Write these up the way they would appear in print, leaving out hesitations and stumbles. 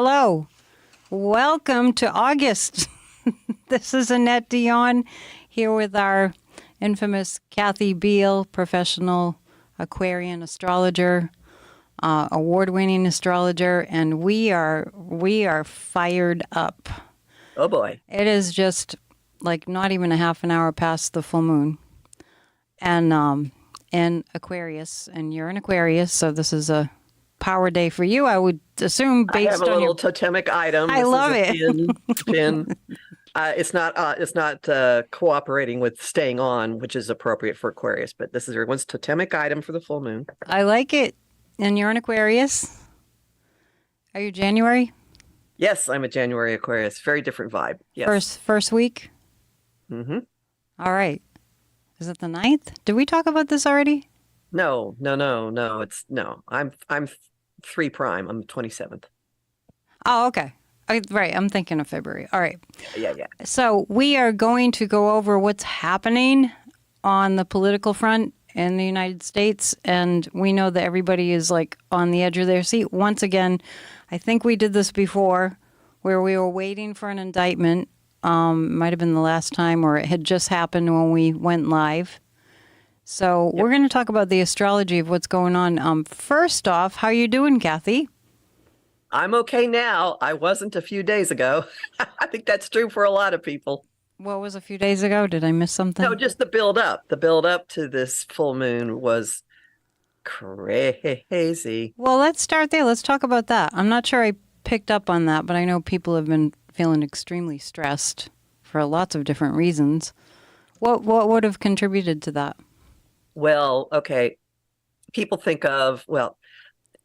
Hello. Welcome to August. This is Annette Dion here with our infamous Kathy Biehl, professional Aquarian astrologer, award-winning astrologer, and we are fired up. Oh boy. It is just like not even a half an hour past the full moon. And in Aquarius, and you're an Aquarius, so this is a power day for you, I would assume, I based have a on little your... totemic item. I This love is it. a pin. It's not cooperating with staying on, which is appropriate for Aquarius, but this is everyone's totemic item for the full moon. I like it. And you're an Aquarius? Are you January? Yes, I'm a January Aquarius. Very different vibe. Yes. First week? Mm-hmm. All right. Is it the 9th? Did we talk about this already? No. I'm 3 prime. I'm the 27th. Oh, okay. Right. I'm thinking of February. All right. Yeah. So we are going to go over what's happening on the political front in the United States. And we know that everybody is like on the edge of their seat. Once again, I think we did this before where we were waiting for an indictment. Might have been the last time, or it had just happened when we went live. So We're going to talk about the astrology of what's going on. First off, how you doing, Kathy? I'm okay now. I wasn't a few days ago. I think that's true for a lot of people. What was a few days ago? Did I miss something? No, just the build up. The build up to this full moon was crazy. Well, let's start there. Let's talk about that. I'm not sure I picked up on that, but I know people have been feeling extremely stressed for lots of different reasons. What would have contributed to that? Well, okay. People think of,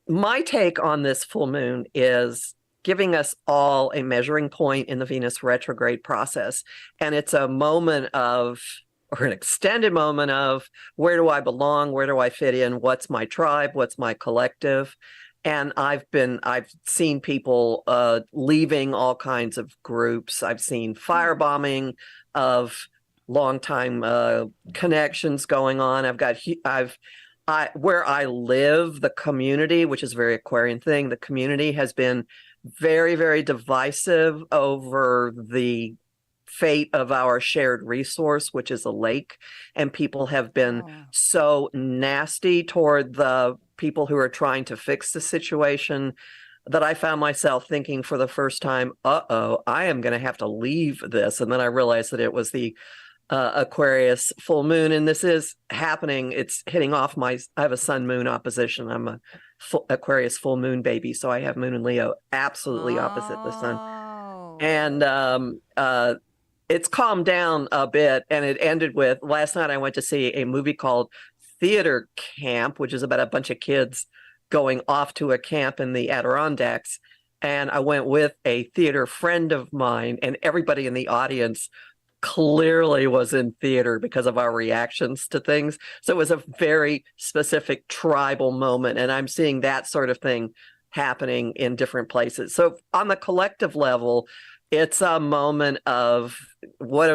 my take on this full moon is giving us all a measuring point in the Venus retrograde process. And it's a moment of, or an extended moment of, where do I belong? Where do I fit in? What's my tribe? What's my collective? And I've seen people leaving all kinds of groups. I've seen firebombing of longtime connections going on. Where I live, the community, which is a very Aquarian thing, the community has been very, very divisive over the fate of our shared resource, which is a lake. And people have been so nasty toward the people who are trying to fix the situation that I found myself thinking for the first time, I am going to have to leave this. And then I realized that it was the Aquarius full moon, and this is happening. It's hitting off I have a sun moon opposition. I'm a Aquarius full moon baby, so I have moon and Leo absolutely opposite the sun. And it's calmed down a bit, and it ended with last night I went to see a movie called Theater Camp, which is about a bunch of kids going off to a camp in the Adirondacks. And I went with a theater friend of mine, and everybody in the audience clearly was in theater because of our reactions to things. So it was a very specific tribal moment. And I'm seeing that sort of thing happening in different places. So on the collective level, it's a moment of what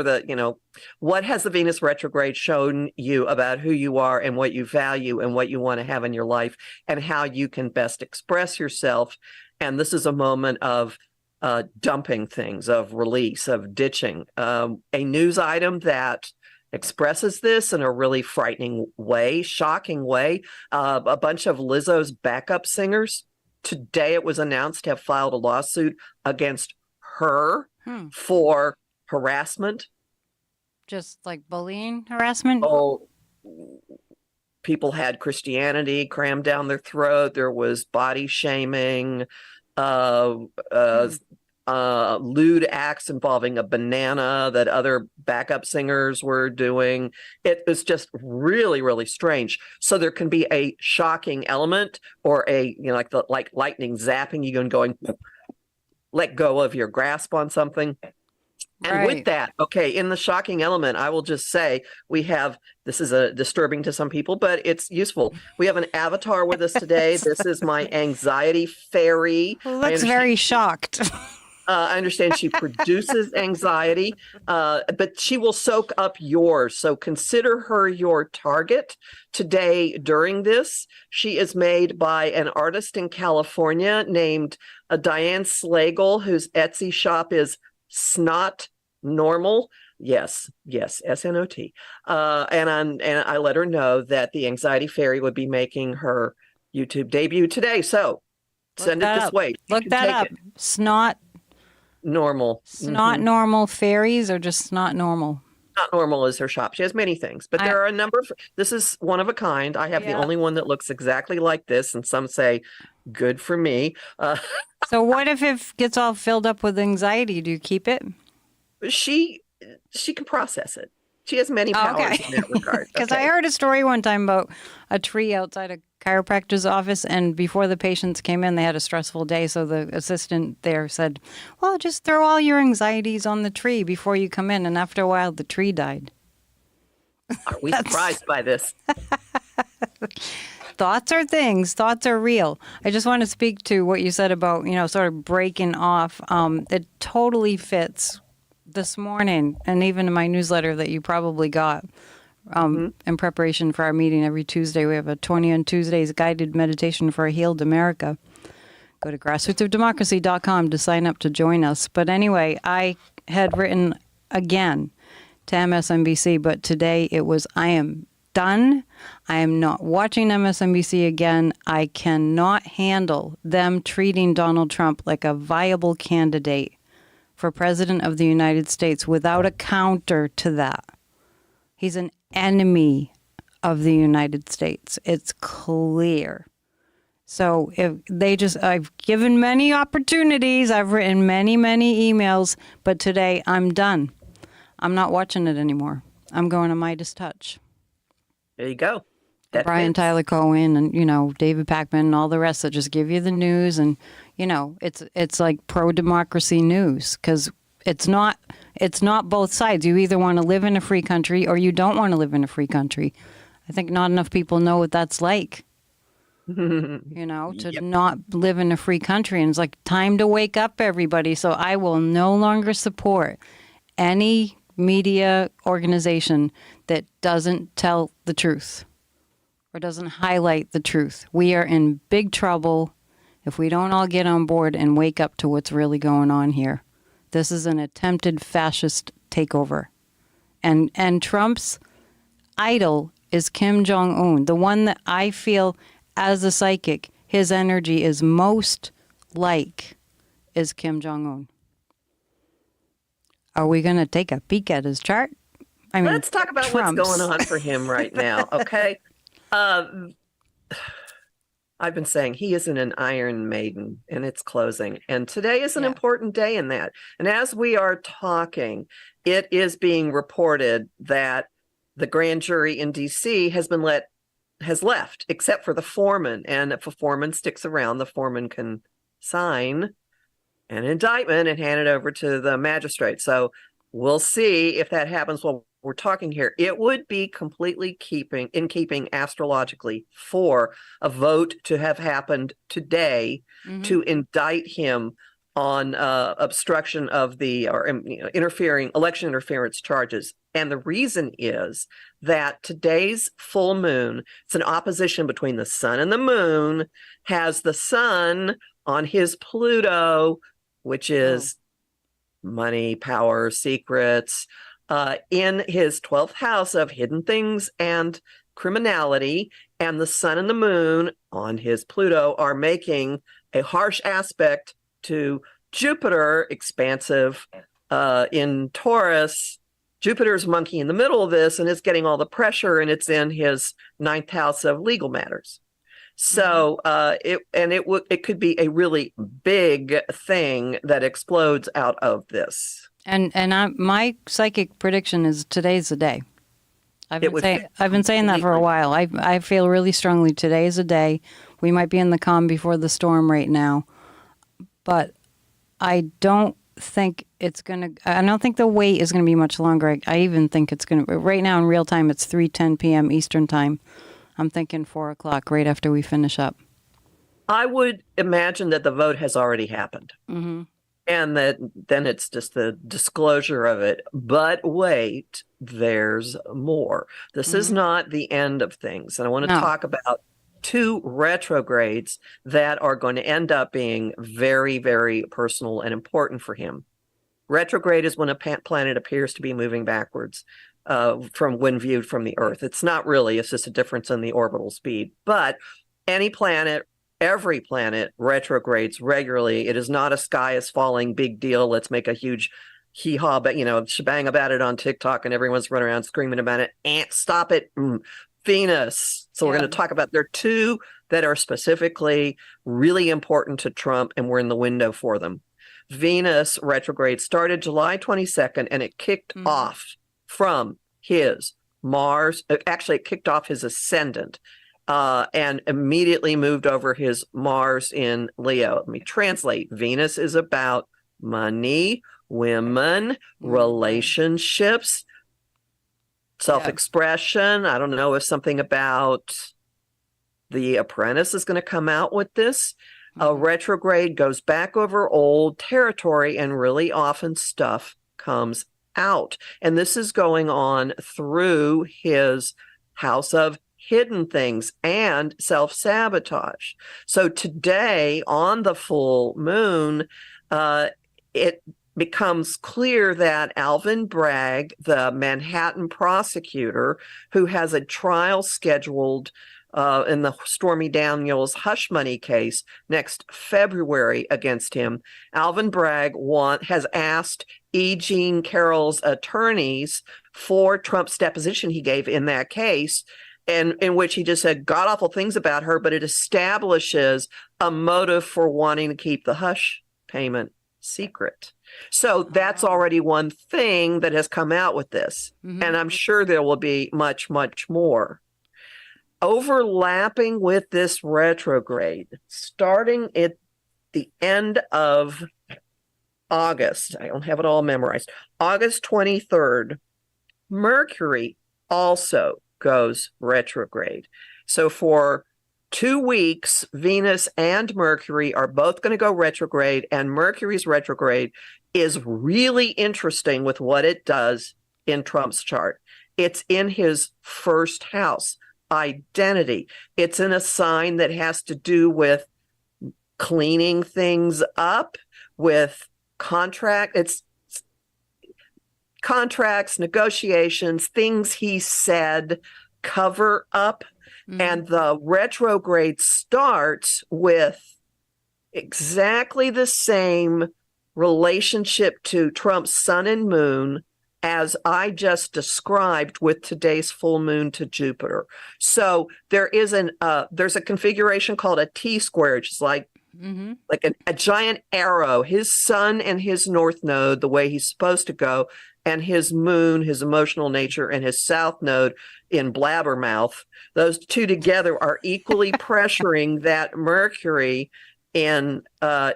has the Venus retrograde shown you about who you are and what you value and what you want to have in your life and how you can best express yourself. And this is a moment of dumping things, of release, of ditching. A news item that expresses this in a really frightening way, shocking way. A bunch of Lizzo's backup singers, today it was announced, have filed a lawsuit against her for harassment. Just like bullying, harassment? Oh, people had Christianity crammed down their throat. There was body shaming. Lewd acts involving a banana that other backup singers were doing. It was just really, really strange. So there can be a shocking element or like lightning zapping you and going, let go of your grasp on something. And with that, in the shocking element, I will just say this is disturbing to some people, but it's useful. We have an avatar with us today. This is my anxiety fairy. Who looks very shocked. I understand she produces anxiety, but she will soak up yours. So consider her your target today during this. She is made by an artist in California named Diane Slagle, whose Etsy shop is Snot Normal. Yes, SNOT. And I let her know that the Anxiety Fairy would be making her YouTube debut today. So send it this way. Look that up. Snot Normal. Snot normal fairies, or just snot normal? Not Normal is her shop. She has many things, but there are a number of, this is one of a kind. I have the only one that looks exactly like this, and some say good for me. So what if it gets all filled up with anxiety? Do you keep it? She can process it. She has many powers in that regard. Because I heard a story one time about a tree outside a chiropractor's office, and before the patients came in, they had a stressful day. So the assistant there said, well, just throw all your anxieties on the tree before you come in. And after a while, the tree died. Are we surprised by this? Thoughts are things. Thoughts are real. I just want to speak to what you said about, sort of breaking off. It totally fits this morning, and even in my newsletter that you probably got in preparation for our meeting every Tuesday. We have a 20 on Tuesdays guided meditation for a healed America. Go to grassrootsofdemocracy.com to sign up to join us. But anyway, I had written again to MSNBC, but today it was, I am done. I am not watching MSNBC again. I cannot handle them treating Donald Trump like a viable candidate for President of the United States without a counter to that. He's an enemy of the United States. It's clear. So if they I've given many opportunities. I've written many, many emails, but today I'm done. I'm not watching it anymore. I'm going to Midas Touch. There you go. Brian Tyler Cohen and, David Pakman and all the rest that just give you the news. And, it's like pro-democracy news, because it's not both sides. You either want to live in a free country or you don't want to live in a free country. I think not enough people know what that's like, to not live in a free country. And it's like, time to wake up, everybody. So I will no longer support any media organization that doesn't tell the truth or doesn't highlight the truth. We are in big trouble if we don't all get on board and wake up to what's really going on here. This is an attempted fascist takeover. And Trump's idol is Kim Jong-un, the one that I feel as a psychic, his energy is most like is Kim Jong-un. Are we going to take a peek at his chart? I mean, let's talk about Trump's. What's going on for him right now, okay? I've been saying he is in an Iron Maiden, and it's closing. And today is an important day in that. And as we are talking, it is being reported that the grand jury in D.C. has left, except for the foreman. And if a foreman sticks around, the foreman can sign an indictment and hand it over to the magistrate. So we'll see if that happens while we're talking here. It would be completely in keeping astrologically for a vote to have happened today to indict him on obstruction of election interference charges. And the reason is that today's full moon, it's an opposition between the sun and the moon, has the sun on his Pluto, which is money, power, secrets, in his 12th house of hidden things and criminality, and the sun and the moon on his Pluto are making a harsh aspect to Jupiter, expansive in Taurus. Jupiter's monkey in the middle of this, and it's getting all the pressure, and it's in his 9th house of legal matters. So it could be a really big thing that explodes out of this. And my psychic prediction is today's the day. I've been saying that for a while. I feel really strongly today is a day. We might be in the calm before the storm right now, but I don't think I don't think the wait is going to be much longer. I even think it's going to, right now in real time, it's 3:10 p.m. Eastern time. I'm thinking 4 o'clock right after we finish up. I would imagine that the vote has already happened. And then it's just the disclosure of it. But wait, there's more. This is not the end of things. And I want to talk about two retrogrades that are going to end up being very, very personal and important for him. Retrograde is when a planet appears to be moving backwards from when viewed from the Earth. It's not really, it's just a difference in the orbital speed. But any planet, every planet retrogrades regularly. It is not a sky is falling big deal. Let's make a huge hee-haw, but shebang about it on TikTok and everyone's running around screaming about it. Stop it. Venus. So we're going to talk about, there are two that are specifically really important to Trump, and we're in the window for them. Venus retrograde started July 22nd, and it kicked off from his Mars. Actually, it kicked off his ascendant. And immediately moved over his Mars in Leo. Let me translate. Venus is about money, women, relationships, self-expression. I don't know if something about The Apprentice is going to come out with this. A retrograde goes back over old territory, and really often stuff comes out. And this is going on through his house of hidden things and self-sabotage. So today on the full moon, it becomes clear that Alvin Bragg, the Manhattan prosecutor who has a trial scheduled in the Stormy Daniels hush money case next February against him, Alvin Bragg has asked E. Jean Carroll's attorneys for Trump's deposition he gave in that case, and in which he just said god-awful things about her, but it establishes a motive for wanting to keep the hush payment secret. So that's already one thing that has come out with this. And I'm sure there will be much, much more. Overlapping with this retrograde, starting at the end of August, I don't have it all memorized, August 23rd, Mercury also goes retrograde. So for 2 weeks, Venus and Mercury are both going to go retrograde, and Mercury's retrograde is really interesting with what it does in Trump's chart. It's in his first house, identity. It's in a sign that has to do with cleaning things up, with it's contracts, negotiations, things he said, cover up. And the retrograde starts with exactly the same relationship to Trump's sun and moon as I just described with today's full moon to Jupiter. So there's a configuration called a T-square, which is like a giant arrow, his sun and his north node, the way he's supposed to go, and his moon, his emotional nature, and his south node in blabbermouth. Those two together are equally pressuring that Mercury in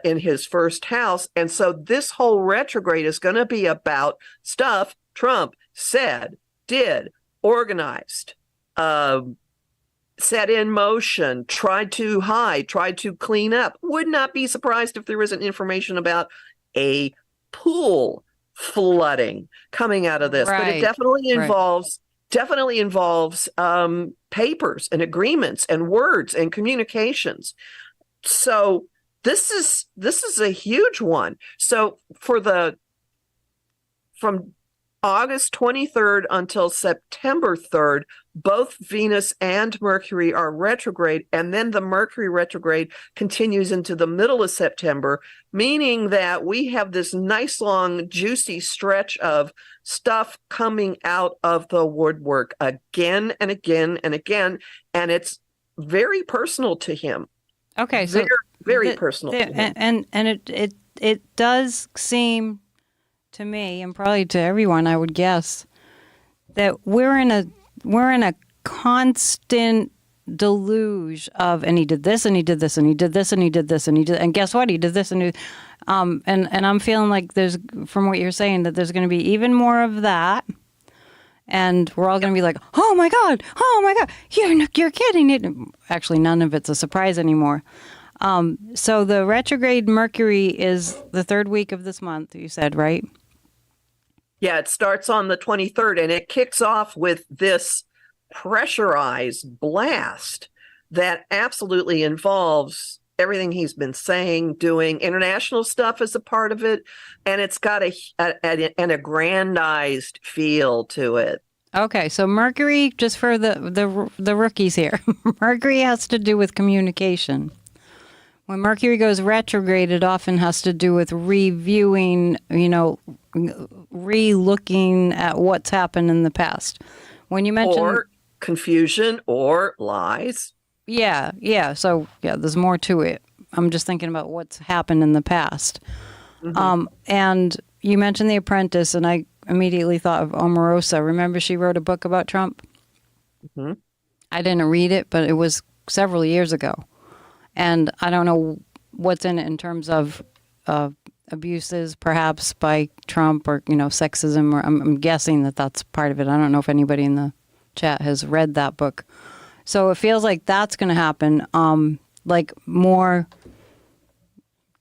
his first house. And so this whole retrograde is going to be about stuff Trump said, did, organized, set in motion, tried to hide, tried to clean up. Would not be surprised if there isn't information about a pool flooding coming out of this. But it definitely involves papers and agreements and words and communications. So this is a huge one. So from August 23rd until September 3rd, both Venus and Mercury are retrograde, and then the Mercury retrograde continues into the middle of September, meaning that we have this nice long juicy stretch of stuff coming out of the woodwork again and again and again, and it's very personal to him. Okay, so very personal to him. And it does seem to me, and probably to everyone, I would guess, that we're in a constant deluge of, and he did this, and he did this, and he did this, and he did this, and he did, and guess what? He did this, and I'm feeling like there's, from what you're saying, that there's going to be even more of that, and we're all going to be like, oh my God, you're kidding it. Actually, none of it's a surprise anymore. So the retrograde Mercury is the third week of this month, you said, right? Yeah, it starts on the 23rd and it kicks off with this pressurized blast that absolutely involves everything he's been saying, doing. International stuff is a part of it, and it's got an aggrandized feel to it. Okay, so Mercury, just for the rookies here, Mercury has to do with communication. When Mercury goes retrograde, it often has to do with reviewing, re-looking at what's happened in the past. When you mentioned or confusion or lies. Yeah. So, there's more to it. I'm just thinking about what's happened in the past. And you mentioned The Apprentice, and I immediately thought of Omarosa. Remember she wrote a book about Trump? Mm-hmm. I didn't read it, but it was several years ago. And I don't know what's in it in terms of abuses, perhaps, by Trump or, sexism. Or I'm guessing that that's part of it. I don't know if anybody in the chat has read that book. So it feels like that's going to happen, like more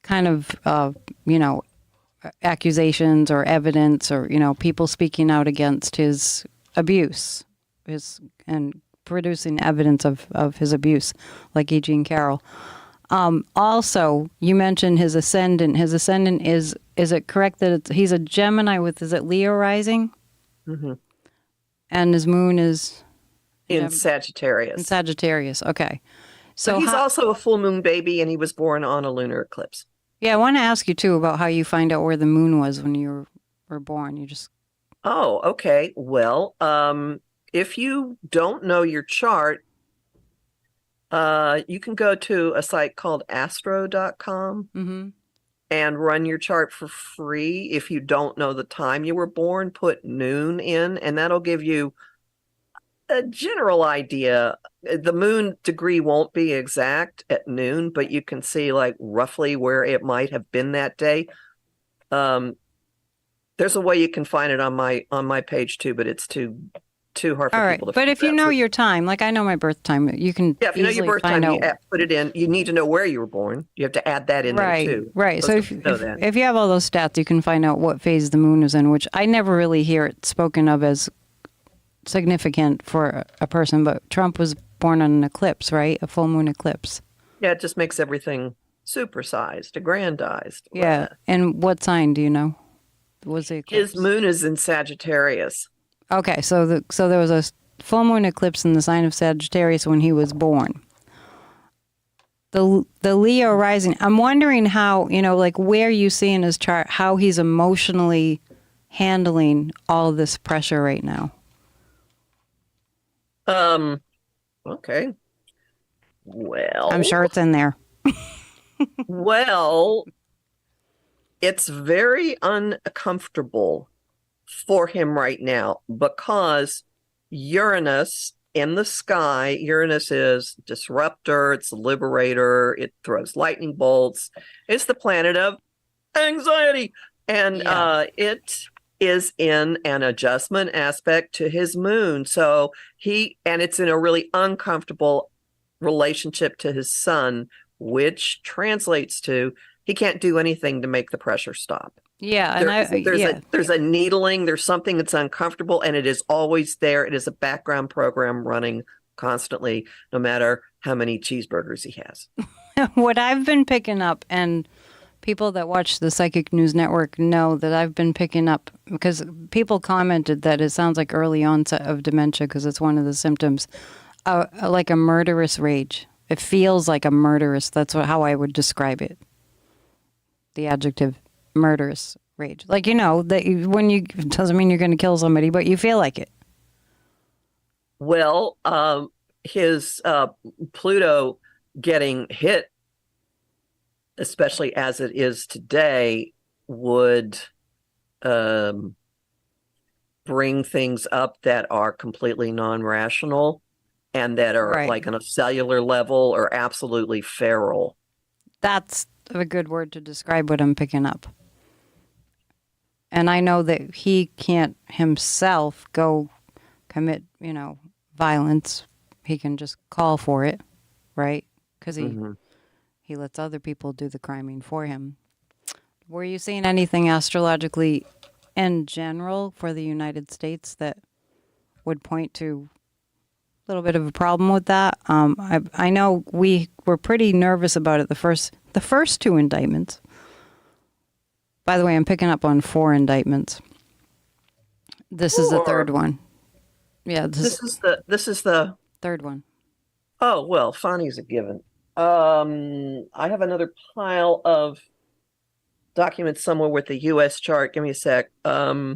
kind of, accusations or evidence or, people speaking out against his abuse and producing evidence of his abuse, like E. Jean Carroll. Also, you mentioned his ascendant. His ascendant is it correct that he's a Gemini with, is it Leo rising? Mm-hmm. And his moon is? In Sagittarius. In Sagittarius, okay. So he's also a full moon baby, and he was born on a lunar eclipse. Yeah, I want to ask you, too, about how you find out where the moon was when you were born. You just... Oh, okay. Well, if you don't know your chart, you can go to a site called astro.com and run your chart for free. If you don't know the time you were born, put noon in, and that'll give you a general idea. The moon degree won't be exact at noon, but you can see like roughly where it might have been that day. There's a way you can find it on my page too, but it's too hard for people to. But if you know your time, like I know my birth time, you can if you know your birth time, you put it in. You need to know where you were born. You have to add that in there too. Right. So if you have all those stats, you can find out what phase the moon is in, which I never really hear it spoken of as significant for a person, but Trump was born on an eclipse, right? A full moon eclipse. Yeah, it just makes everything supersized, aggrandized. Yeah. And what sign do you know? Was the eclipse? His moon is in Sagittarius. Okay, so there was a full moon eclipse in the sign of Sagittarius when he was born. The Leo rising, I'm wondering how, like where you see in his chart how he's emotionally handling all this pressure right now. Okay. Well, I'm sure it's in there. Well, it's very uncomfortable for him right now because Uranus in the sky, Uranus is disruptor, it's liberator, it throws lightning bolts. It's the planet of anxiety. And it is in an adjustment aspect to his moon. So it's in a really uncomfortable relationship to his sun, which translates to he can't do anything to make the pressure stop. Yeah, there's a needling, there's something that's uncomfortable, and it is always there. It is a background program running constantly, no matter how many cheeseburgers he has. What I've been picking up, and people that watch the Psychic News Network know that I've been picking up, because people commented that it sounds like early onset of dementia because it's one of the symptoms, like a murderous rage. It feels like a murderous, that's how I would describe it. The adjective murderous rage. Like, that when you, it doesn't mean you're going to kill somebody, but you feel like it. Well, his Pluto getting hit, especially as it is today, would bring things up that are completely non-rational and that are like on a cellular level or absolutely feral. That's a good word to describe what I'm picking up. And I know that he can't himself go commit, violence. He can just call for it, right? Because He lets other people do the criming for him. Were you seeing anything astrologically in general for the United States that would point to a little bit of a problem with that? I know we were pretty nervous about it. The first two indictments. By the way, I'm picking up on 4 indictments. This is the third one. Yeah, this is the third one. Oh, well, Fonny's a given. I have another pile of documents somewhere with the US chart. Give me a sec. Yeah,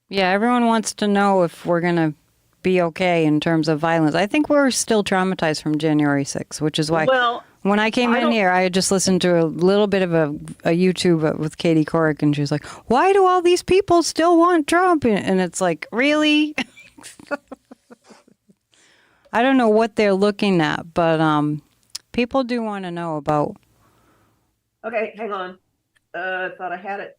everyone wants to know if we're going to be okay in terms of violence. I think we're still traumatized from January 6th, which is why when I came in here, I had just listened to a little bit of a YouTube with Katie Couric, and she was like, why do all these people still want Trump? And it's like, really? I don't know what they're looking at, but people do want to know about. Okay, hang on. I thought I had it.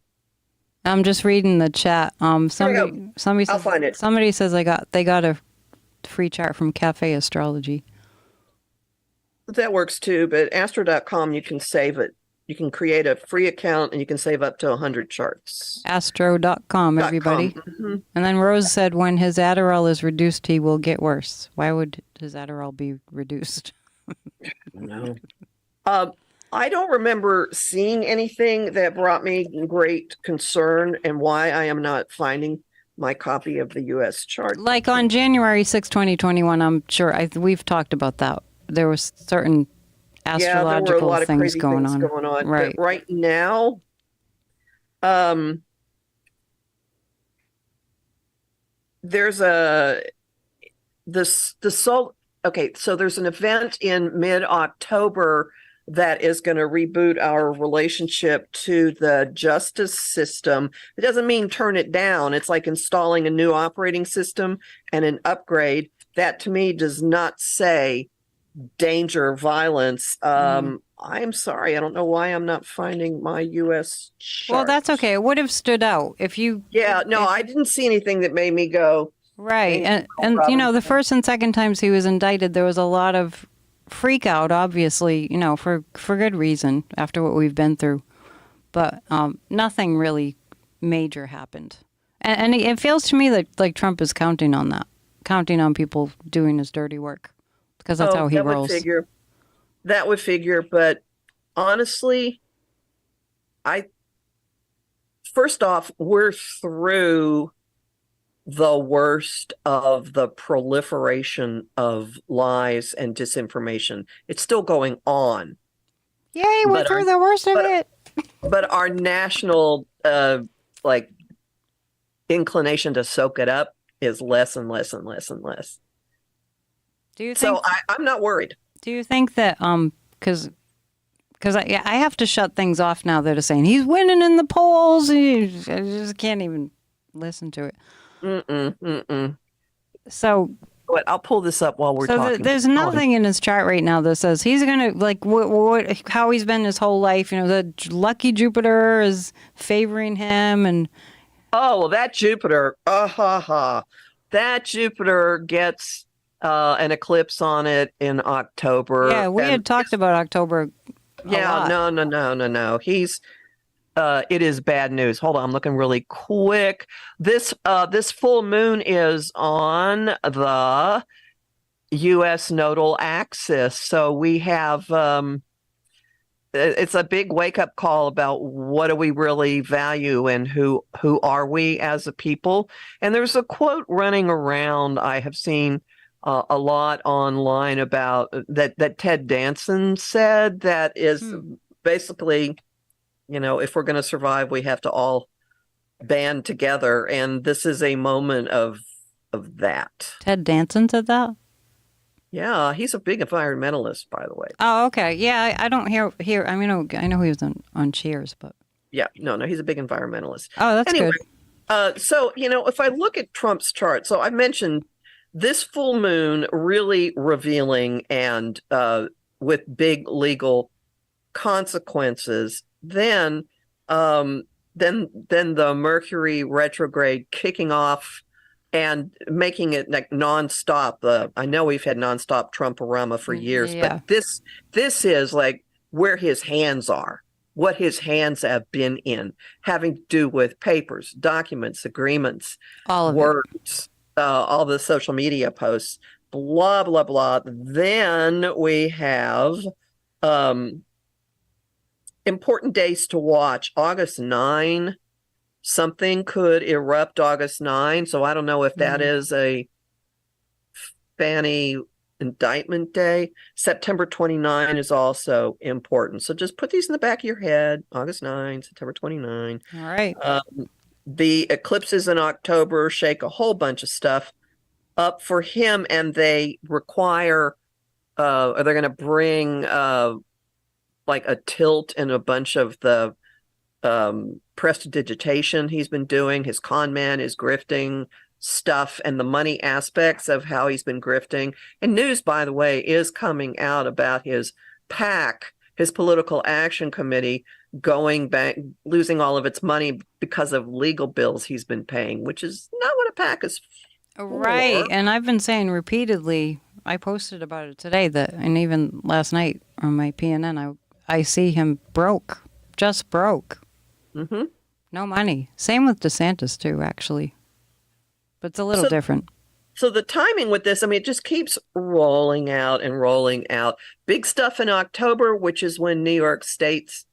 I'm just reading the chat. Somebody I'll says, find it. Somebody says they got a free chart from Cafe Astrology. That works too, but astro.com, you can save it. You can create a free account and you can save up to 100 charts. Astro.com, everybody. Mm-hmm. And then Rose said when his Adderall is reduced, he will get worse. Why would his Adderall be reduced? No. I don't remember seeing anything that brought me great concern, and why I am not finding my copy of the U.S. chart. Like on January 6, 2021, I'm sure we've talked about that. There was certain astrological there were a lot of things crazy going things on. going on. Right. But right now, there's so there's an event in mid-October that is going to reboot our relationship to the justice system. It doesn't mean turn it down. It's like installing a new operating system and an upgrade. That to me does not say danger, violence. I'm sorry. I don't know why I'm not finding my U.S. chart. Well, that's okay. It would have stood out if you. Yeah, I didn't see anything that made me go. Right. And you know, the first and second times he was indicted, there was a lot of freak out, obviously, you know, for good reason after what we've been through. But nothing really major happened. And it feels to me like Trump is counting on that, counting on people doing his dirty work, because that's how he rolls. That would figure. But honestly, first off, we're through the worst of the proliferation of lies and disinformation. It's still going on. Yay, we're through the worst of it. But our national inclination to soak it up is less and less and less and less. Do you think, so I'm not worried. Do you think that because I have to shut things off now that are saying he's winning in the polls, I just can't even listen to it. So I'll pull this up while we're talking. There's nothing in his chart right now that says he's gonna how he's been his whole life. You know, the lucky Jupiter is favoring him, and that Jupiter, that Jupiter gets an eclipse on it in October. Yeah, we had talked about October. No. It is bad news. Hold on, I'm looking really quick. This full moon is on the U.S. nodal axis, so we have it's a big wake up call about what do we really value and who are we as a people. And there's a quote running around I have seen a lot online about that Ted Danson said that is basically, you know, if we're going to survive, we have to all band together. And this is a moment of that. Ted Danson said that? Yeah, he's a big environmentalist, by the way. Oh, okay. Yeah, I don't hear. I mean, I know he was on Cheers, but. Yeah, no, he's a big environmentalist. Oh, that's good. So, you know, if I look at Trump's chart, so I mentioned this full moon really revealing and with big legal consequences. Then the Mercury retrograde kicking off and making it like nonstop. I know we've had nonstop Trump-orama for years, but this is like where his hands are, what his hands have been in, having to do with papers, documents, agreements, All of it. words, all the social media posts, blah, blah, blah. Then we have important days to watch. August 9, something could erupt August 9. So I don't know if that is a Fanny indictment day. September 29 is also important. So just put these in the back of your head. August 9, September 29. All right. The eclipses in October shake a whole bunch of stuff up for him, and they require, they're going to bring like a tilt in a bunch of the prestidigitation he's been doing, his con man, his grifting stuff, and the money aspects of how he's been grifting. And news, by the way, is coming out about his PAC, his Political Action Committee, going back, losing all of its money because of legal bills he's been paying, which is not what a PAC is for. Right. And I've been saying repeatedly, I posted about it today, and even last night on my PNN, I see him broke, just broke. Mm-hmm. No money. Same with DeSantis, too, actually. But it's a little different. So the timing with this, I mean, it just keeps rolling out and rolling out. Big stuff in October, which is when New York State's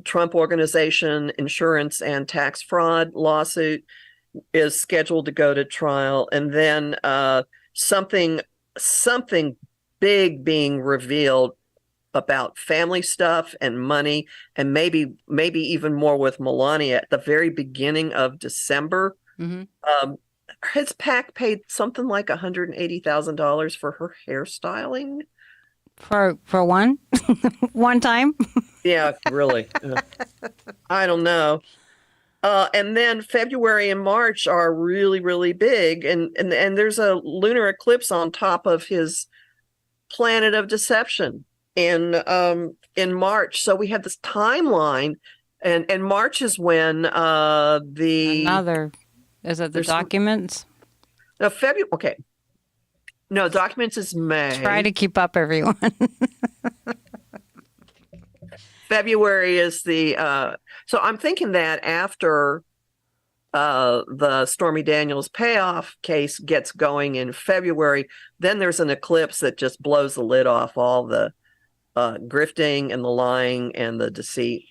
Trump Organization insurance and tax fraud lawsuit is scheduled to go to trial. And then something big being revealed about family stuff and money, and maybe even more with Melania at the very beginning of December. Mm-hmm. His PAC paid something like $180,000 for her hairstyling. For one time? Yeah, really. I don't know. And then February and March are really, really big, and there's a lunar eclipse on top of his planet of deception in March. So we have this timeline, and March is when is it the documents? No, February. Okay. No, documents is May. Try to keep up, everyone. February is the so I'm thinking that after the Stormy Daniels payoff case gets going in February, then there's an eclipse that just blows the lid off all the grifting and the lying and the deceit.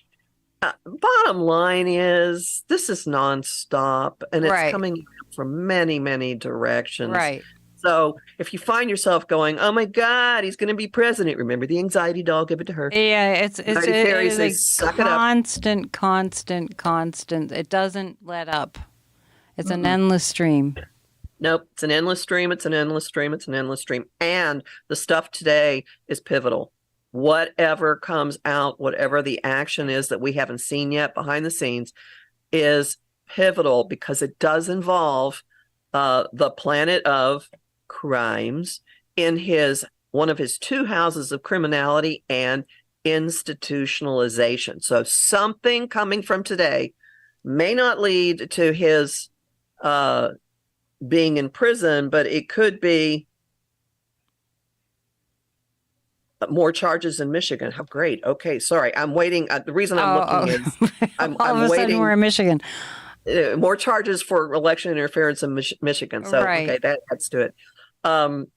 Bottom line is, this is nonstop, and it's coming from many, many directions. Right. So if you find yourself going, "Oh my God, he's going to be president," remember the anxiety doll. Give it to her. Yeah, it's constant. It doesn't let up. It's an endless stream. Nope, it's an endless stream. It's an endless stream. It's an endless stream. And the stuff today is pivotal. Whatever comes out, whatever the action is that we haven't seen yet behind the scenes, is pivotal because it does involve the planet of crimes in one of his two houses of criminality and institutionalization. So something coming from today may not lead to his being in prison, but it could be more charges in Michigan. How great. Okay, sorry. I'm waiting. The reason I'm looking is I'm all of a sudden we're in Michigan. More charges for election interference in Michigan. So, okay, let's do it. And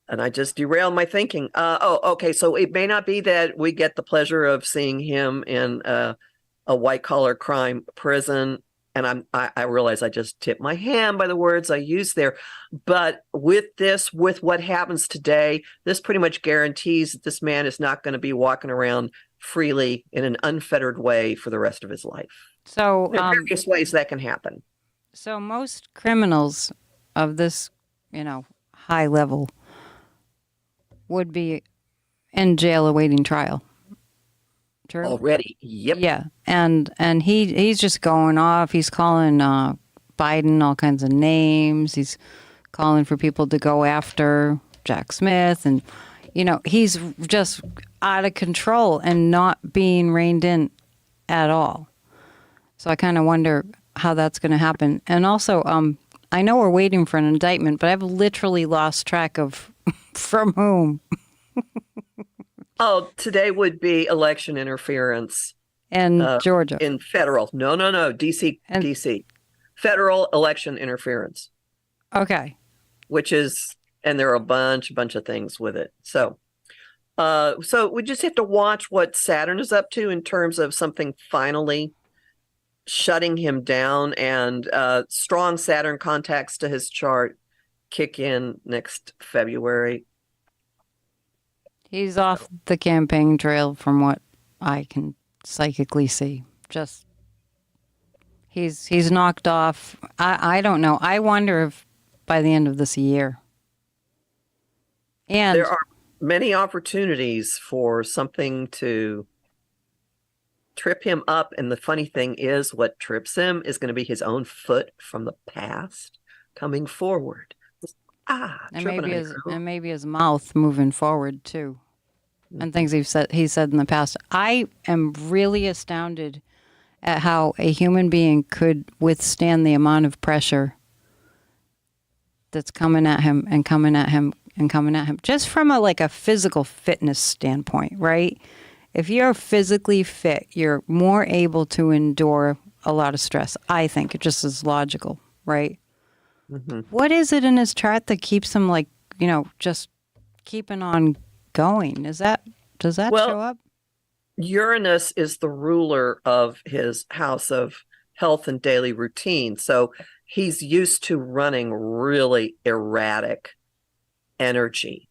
I just derailed my thinking. Okay. So it may not be that we get the pleasure of seeing him in a white collar crime prison. And I realize I just tipped my hand by the words I used there. But with what happens today, this pretty much guarantees that this man is not going to be walking around freely in an unfettered way for the rest of his life. So there are various ways that can happen. So most criminals of this, high level would be in jail awaiting trial. True? Already. Yep. Yeah. And he's just going off. He's calling Biden all kinds of names. He's calling for people to go after Jack Smith. And, he's just out of control and not being reined in at all. So I kind of wonder how that's going to happen. And also, I know we're waiting for an indictment, but I've literally lost track of from whom. Oh, today would be election interference in Georgia. in federal. No, no, no. And DC. Federal election interference, okay. which is, and there are a bunch of things with it. So we just have to watch what Saturn is up to in terms of something finally shutting him down, and strong Saturn contacts to his chart kick in next February. He's off the campaign trail from what I can psychically see. Just he's knocked off. I don't know. I wonder if by the end of this year. And there are many opportunities for something to trip him up, and the funny thing is, what trips him is going to be his own foot from the past coming forward. And maybe his mouth moving forward too, and things he said in the past. I am really astounded at how a human being could withstand the amount of pressure that's coming at him and coming at him and coming at him, just from a physical fitness standpoint, right? If you're physically fit, you're more able to endure a lot of stress. I think it just is logical, right? Mm-hmm. What is it in his chart that keeps him just keeping on going? Does that show up? Uranus is the ruler of his house of health and daily routine. So he's used to running really erratic energy.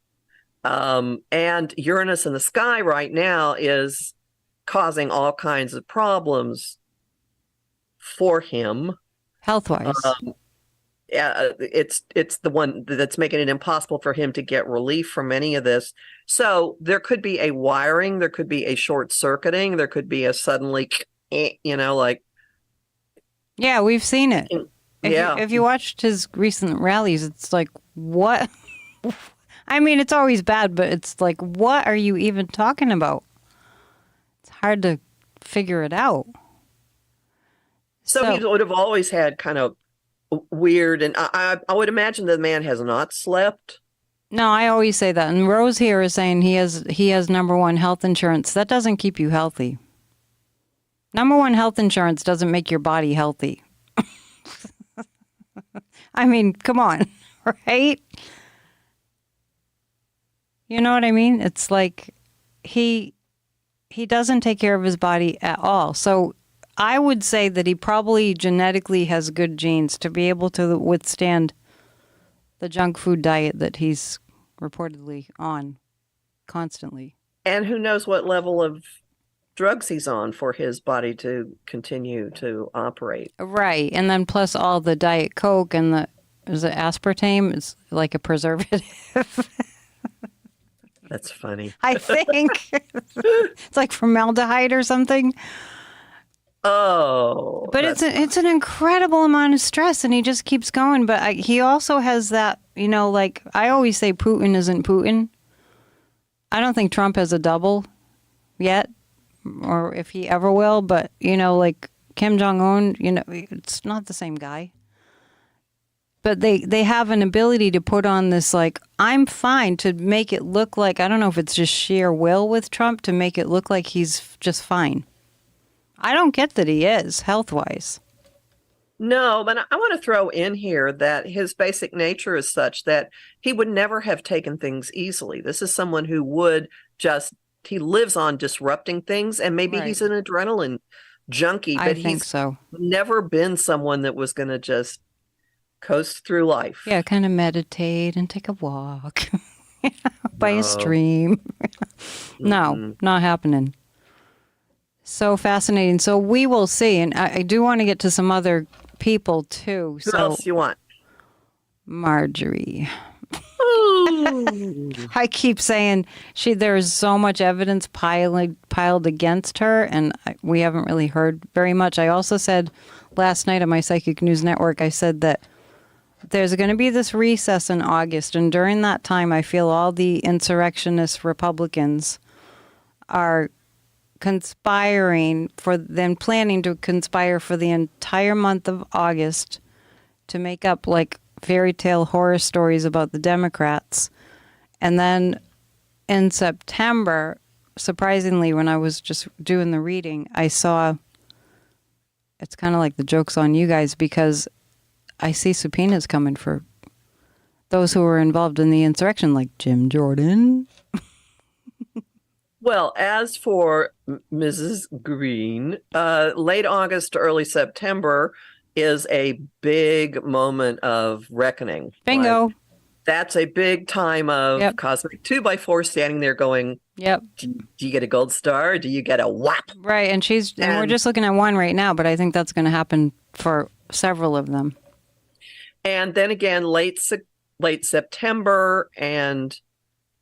And Uranus in the sky right now is causing all kinds of problems for him. Health-wise. It's the one that's making it impossible for him to get relief from any of this. So there could be a wiring, there could be a short circuiting, there could be a suddenly, Yeah, we've seen it. If you watched his recent rallies, it's like, what? I mean, it's always bad, but it's like, what are you even talking about? It's hard to figure it out. So he would have always had kind of weird, and I would imagine the man has not slept. No, I always say that. And Rose here is saying he has number one health insurance. That doesn't keep you healthy. Number one health insurance doesn't make your body healthy. I mean, come on, right? You know what I mean? It's like he doesn't take care of his body at all. So I would say that he probably genetically has good genes to be able to withstand the junk food diet that he's reportedly on constantly. And who knows what level of drugs he's on for his body to continue to operate. Right. And then plus all the Diet Coke and is it aspartame? It's like a preservative. That's funny. I think. It's like formaldehyde or something. Oh. But it's an incredible amount of stress, and he just keeps going. But he also has that, I always say Putin isn't Putin. I don't think Trump has a double yet, or if he ever will. But, like Kim Jong-un, it's not the same guy. But they have an ability to put on this, I'm fine, to make it look like, I don't know if it's just sheer will with Trump, to make it look like he's just fine. I don't get that he is, health-wise. No, but I want to throw in here that his basic nature is such that he would never have taken things easily. This is someone who he lives on disrupting things, and maybe he's an adrenaline junkie, but he's never been someone that was going to just coast through life. Yeah, kind of meditate and take a walk by a stream. No, not happening. So fascinating. So we will see. And I do want to get to some other people too. Who else you want? Marjorie. I keep saying there's so much evidence piled against her, and we haven't really heard very much. I also said last night on my Psychic News Network, I said that there's going to be this recess in August, and during that time, I feel all the insurrectionist Republicans are planning to conspire for the entire month of August to make up fairy tale horror stories about the Democrats. And then in September, surprisingly, when I was just doing the reading, I saw, it's kind of like the joke's on you guys, because I see subpoenas coming for those who were involved in the insurrection, like Jim Jordan. Well, as for Mrs. Green, late August to early September is a big moment of reckoning. Bingo. Like, that's a big time of cosmic 2x4 standing there going, Yep. Do you get a gold star? Do you get a whap? Right. And we're just looking at one right now, but I think that's going to happen for several of them. And then again, late September and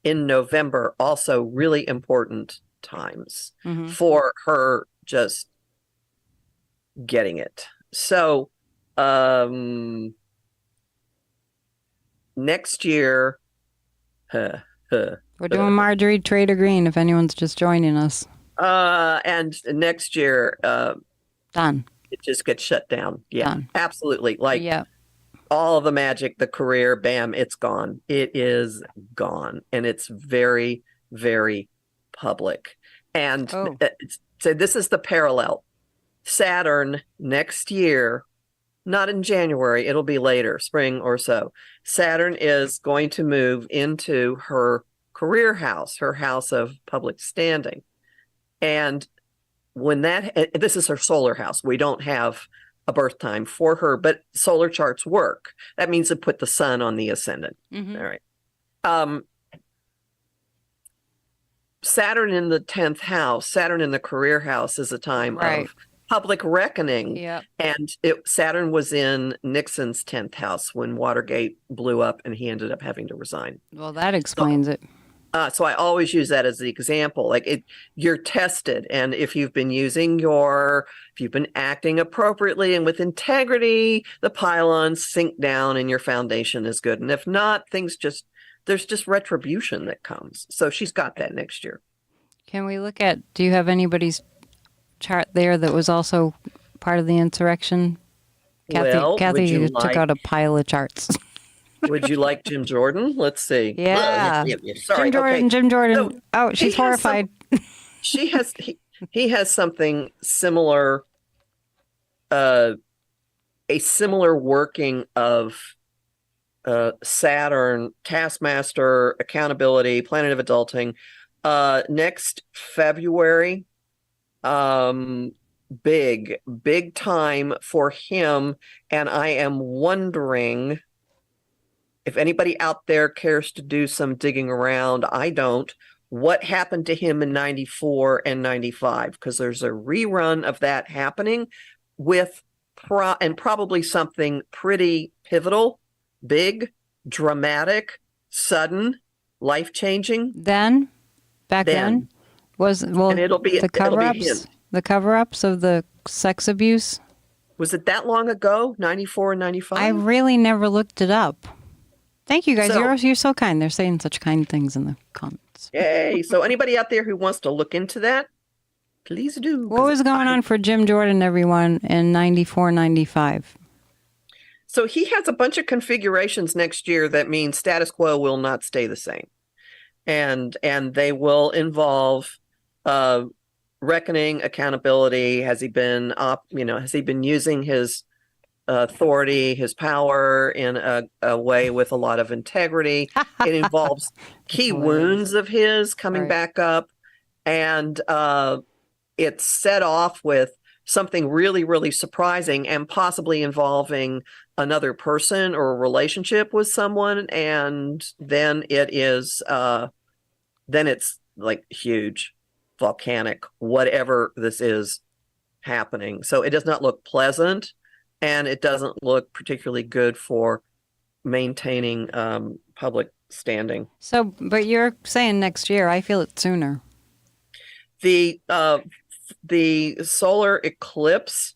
in November, also really important times for her just getting it. So next year, we're doing Marjorie Trader Green, if anyone's just joining us. And next year, done. It just gets shut down. Yeah, done. Absolutely. Like, all of the magic, the career, bam, it's gone. It is gone. And it's very, very public. And so this is the parallel. Saturn next year, not in January, it'll be later, spring or so. Saturn is going to move into her career house, her house of public standing. And when this is her solar house, we don't have a birth time for her, but solar charts work. That means to put the sun on the ascendant. All right. Saturn in the 10th house, Saturn in the career house is a time of public reckoning. And Saturn was in Nixon's 10th house when Watergate blew up and he ended up having to resign. Well, that explains it. So I always use that as the example. Like you're tested, and if you've been if you've been acting appropriately and with integrity, the pylons sink down and your foundation is good. And if not, there's just retribution that comes. So she's got that next year. Can we look at? Do you have anybody's chart there that was also part of the insurrection? Kathy took out a pile of charts. Would you like Jim Jordan? Let's see. Yeah. Sorry. Jim Jordan. So she's horrified. He has something similar, a similar working of Saturn, taskmaster, accountability, planet of adulting. Next February, big time for him. And I am wondering if anybody out there cares to do some digging around. I don't. What happened to him in 94 and 95? Because there's a rerun of that happening with probably something pretty pivotal, big, dramatic, sudden, life-changing. Back then and it'll be the cover-ups of the sex abuse. Was it that long ago, 94 and 95? I really never looked it up. Thank you, guys. You're so kind. They're saying such kind things in the comments. Yay. So anybody out there who wants to look into that, please do. What was going on for Jim Jordan, everyone, in 94, 95? So he has a bunch of configurations next year that mean status quo will not stay the same. And they will involve reckoning, accountability. Has he been using his authority, his power in a way with a lot of integrity? It involves key wounds of his coming back up, and it's set off with something really, really surprising and possibly involving another person or a relationship with someone, and then it's like huge, volcanic, whatever this is happening. So it does not look pleasant. And it doesn't look particularly good for maintaining public standing. So, but you're saying next year. I feel it sooner. The solar eclipse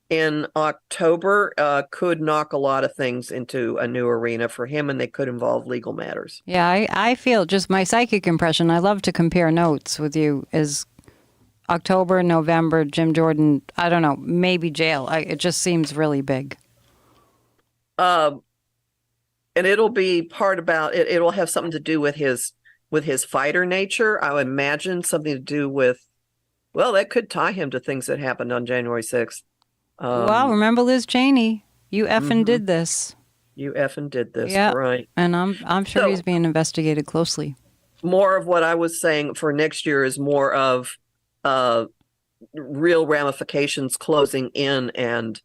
in October could knock a lot of things into a new arena for him, and they could involve legal matters. Yeah, I feel just my psychic impression. I love to compare notes with you. Is October, November, Jim Jordan, I don't know, maybe jail. It just seems really big. And it'll be part about it. It'll have something to do with his with his fighter nature, I would imagine something to do with, well, that could tie him to things that happened on January 6th. Well, remember Liz Cheney? You effing mhm. did this. You effing did this, Yeah, right? and I'm sure So he's being investigated closely. more of what I was saying for next year is more of real ramifications closing in and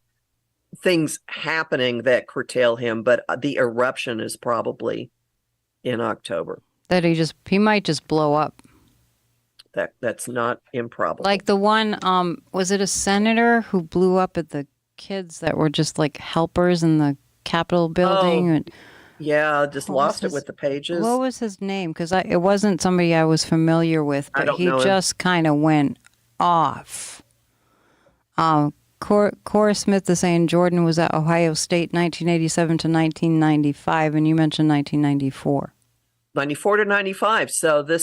things happening that curtail him. But the eruption is probably in October. That he might just blow up. That's not improbable. Like the one, was it a senator who blew up at the kids that were just like helpers in the Capitol building? Oh, And yeah, just what was lost it his- with the pages. What was his name? Because it wasn't somebody I was familiar with, I but don't he know him. just kind of went off. Cora Smith is saying Jordan was at Ohio State 1987 to 1995, and you mentioned 1994. 94 to 95. So there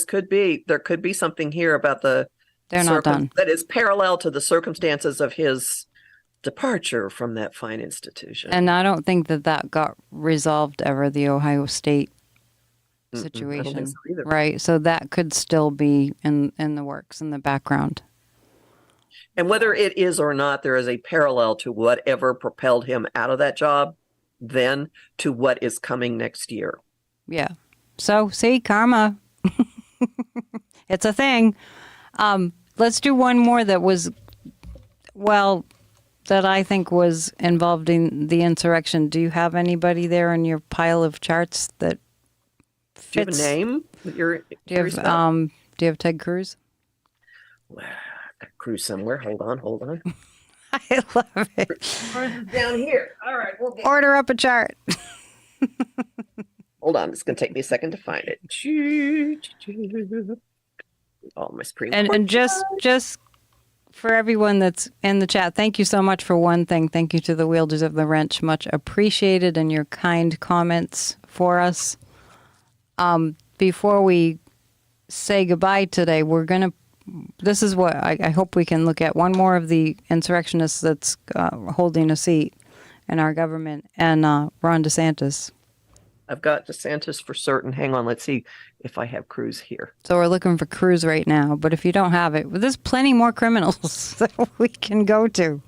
could be something here about They're not done. that is parallel to the circumstances of his departure from that fine institution. And I don't think that got resolved ever, the Ohio State situation. I don't think so either. Right. So that could still be in the works, in the background. And whether it is or not, there is a parallel to whatever propelled him out of that job then to what is coming next year. Yeah. So, see, karma. It's a thing. Let's do one more that was, well, that I think was involved in the insurrection. Do you have anybody there in your pile of charts that fits? Do you have a name? Do you have Ted Cruz? Cruz somewhere. Hold on. I love it. Cruz is down here. All right, we'll get Order up a chart. Hold on, it's going to take me a second to find it. Oh, my screen. And just for everyone that's in the chat, thank you so much for one thing. Thank you to the wielders of the wrench. Much appreciated, and your kind comments for us. Before we say goodbye today, this is what I hope we can look at. One more of the insurrectionists that's holding a seat in our government, and Ron DeSantis. I've got DeSantis for certain. Hang on, let's see if I have Cruz here. So we're looking for Cruz right now. But if you don't have it, there's plenty more criminals that we can go to.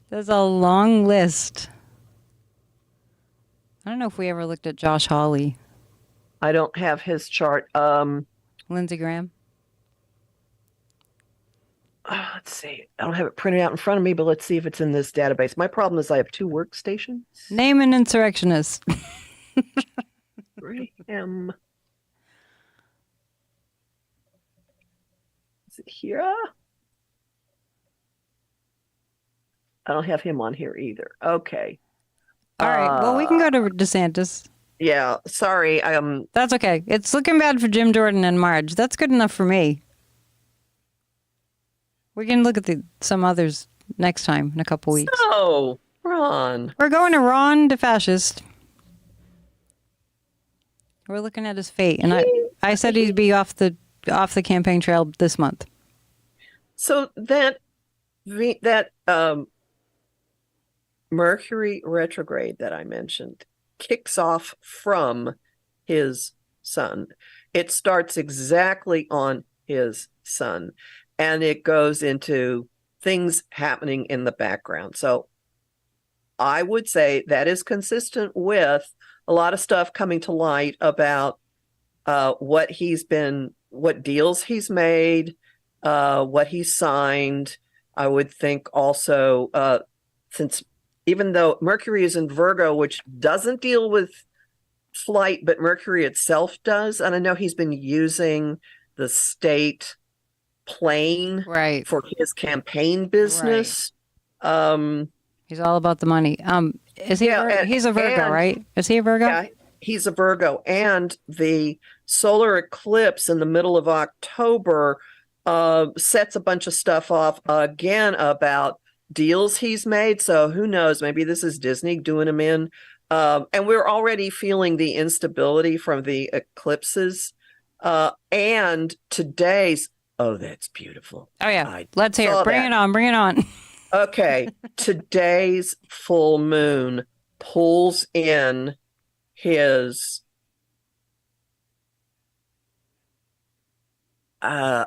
There's a long list. I don't know if we ever looked at Josh Hawley. I don't have his chart. Lindsey Graham. Let's see. I don't have it printed out in front of me, but let's see if it's in this database. My problem is I have two workstations. Name an insurrectionist. Graham. Is it here? I don't have him on here either. Okay. All right. Well, we can go to DeSantis. Yeah. Sorry. That's okay. It's looking bad for Jim Jordan and Marge. That's good enough for me. We can look at some others next time in a couple weeks. So, Ron. We're going to Ron the fascist. We're looking at his fate, and I said he'd be off the campaign trail this month. So that Mercury retrograde that I mentioned kicks off from his sun. It starts exactly on his sun, and it goes into things happening in the background. So I would say that is consistent with a lot of stuff coming to light about what deals he's made, what he's signed. I would think also, since even though Mercury is in Virgo, which doesn't deal with flight, but Mercury itself does. And I know he's been using the state plane for his campaign business. Right. He's all about the money. Is he? He's a Virgo, right? Is he a Virgo? Yeah, he's a Virgo. And the solar eclipse in the middle of October sets a bunch of stuff off again about deals he's made. So who knows? Maybe this is Disney doing him in. And we're already feeling the instability from the eclipses. And today's, oh, that's beautiful. Oh, yeah. Let's hear it. Bring it on. Bring it on. Okay. Today's full moon pulls in his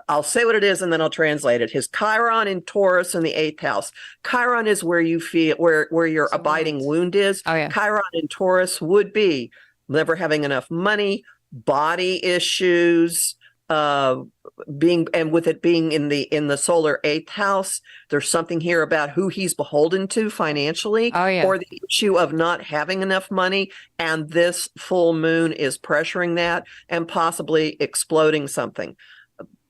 I'll say what it is and then I'll translate it. His Chiron in Taurus in the 8th house. Chiron is where you feel where your abiding wound is. Oh, yeah. Chiron in Taurus would be never having enough money, body issues, being, and with it being in the solar 8th house, there's something here about who he's beholden to financially, Oh, yeah. or the issue of not having enough money, and this full moon is pressuring that and possibly exploding something.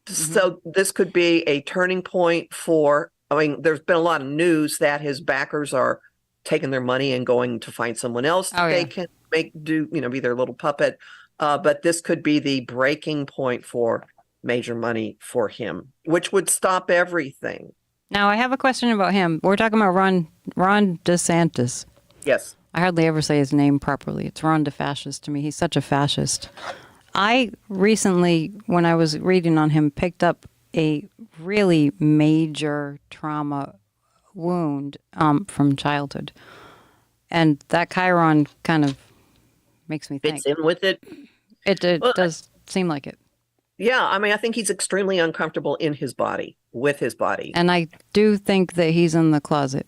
So this could be a turning point for, I mean, there's been a lot of news that his backers are taking their money and going to find someone else that they can be their little puppet. But this could be the breaking point for major money for him, which would stop everything. Now, I have a question about him. We're talking about Ron DeSantis. Yes. I hardly ever say his name properly. It's Ron DeFascist to me. He's such a fascist. I recently, when I was reading on him, picked up a really major trauma wound from childhood. And that Chiron kind of makes me think. Fits in with it. It does seem like it. Yeah, I mean, I think he's extremely uncomfortable in his body, with his body. And I do think that he's in the closet.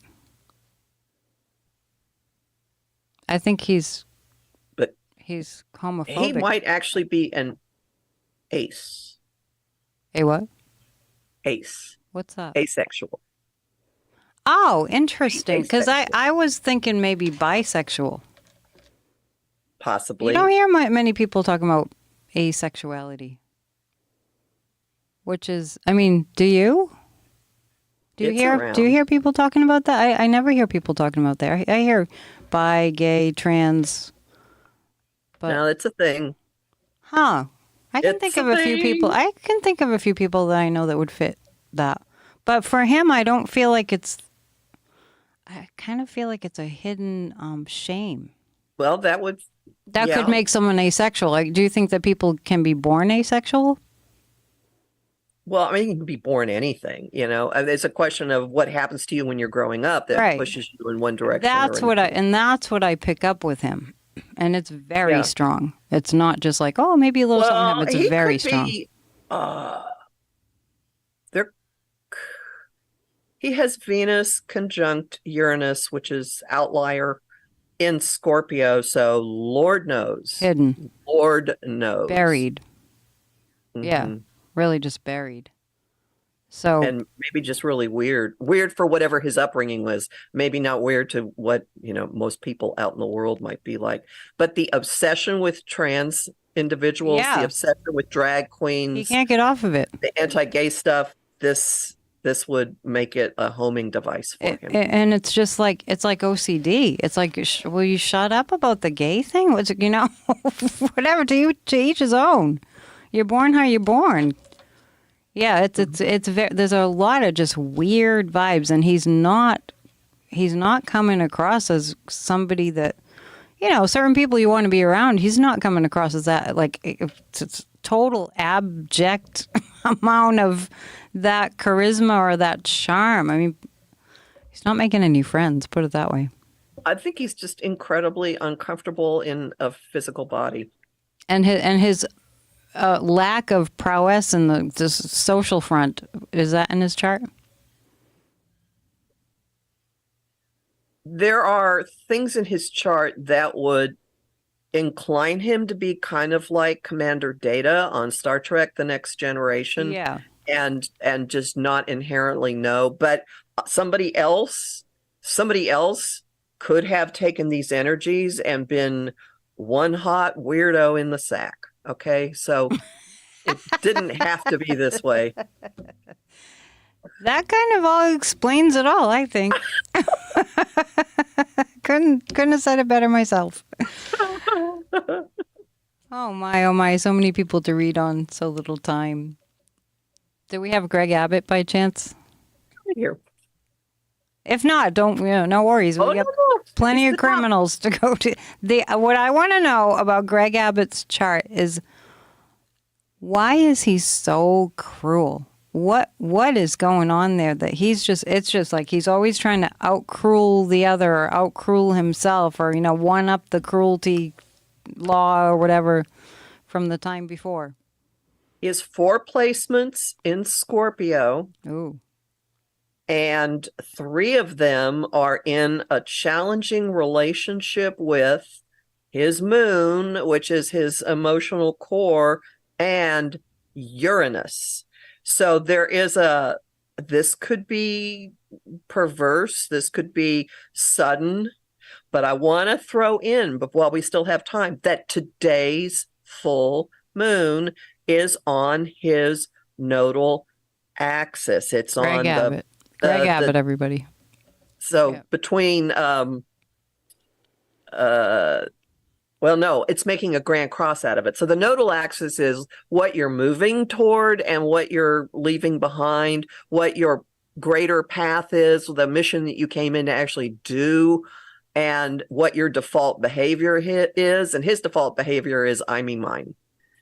I think he's homophobic. He might actually be an ace. A what? Ace. What's that? Asexual. Oh, interesting. Because Asexual. I was thinking maybe bisexual. Possibly. You don't hear many people talking about asexuality. Which is, I mean, do you? Do you hear people talking about that? I never hear people talking about that. I hear bi, gay, trans. But, no, it's a thing. Huh. I can It's think a of a few people. thing. I can think of a few people that I know that would fit that. But for him, I don't feel like it's. I kind of feel like it's a hidden shame. Well, that Could make someone asexual. Like, do you think that people can be born asexual? Well, I mean, you can be born anything, and it's a question of what happens to you when you're growing up that pushes you in one direction. That's what I pick up with him. And it's very strong. It's not just like, oh, maybe a little something happens. It's very strong. He has Venus conjunct Uranus, which is outlier in Scorpio. So Lord knows. Hidden. Lord knows. Buried. Mm-hmm. Yeah. Really just buried. So, and maybe just really weird for whatever his upbringing was, maybe not weird to what, most people out in the world might be like, but the obsession with trans individuals, the obsession with drag queens, he can't get off of it. The anti-gay stuff, this would make it a homing device for him. And it's just like, it's like OCD. It's like, will you shut up about the gay thing? What's whatever, to each his own. You're born how you're born. Yeah, it's very, there's a lot of just weird vibes, and he's not coming across as somebody that, certain people you want to be around. He's not coming across as that, like it's total abject amount of that charisma or that charm. I mean, he's not making any friends, put it that way. I think he's just incredibly uncomfortable in a physical body, and his lack of prowess in the social front, is that in his chart? There are things in his chart that would incline him to be kind of like Commander Data on Star Trek: The Next Generation. Yeah. And just not inherently know, but somebody else could have taken these energies and been one hot weirdo in the sack. Okay, so it didn't have to be this way. That kind of all explains it all, I think. Couldn't have said it better myself. Oh my, so many people to read on, so little time. Do we have Greg Abbott by chance? Here. If not, don't, no worries. We got plenty of criminals to go to. What I want to know about Greg Abbott's chart is, why is he so cruel? What is going on there that it's just like he's always trying to out-cruel the other or out-cruel himself, or, one up the cruelty law or whatever from the time before? He has 4 placements in Scorpio, Ooh. and 3 of them are in a challenging relationship with his moon, which is his emotional core, and Uranus. So this could be perverse, this could be sudden, but I want to throw in, but while we still have time, that today's full moon is on his nodal axis. It's Greg on Abbott. Greg Abbott, everybody. so Yeah. between well, no, it's making a grand cross out of it. So the nodal axis is what you're moving toward and what you're leaving behind, what your greater path is, the mission that you came in to actually do, and what your default behavior is. And his default behavior is I, me, mine.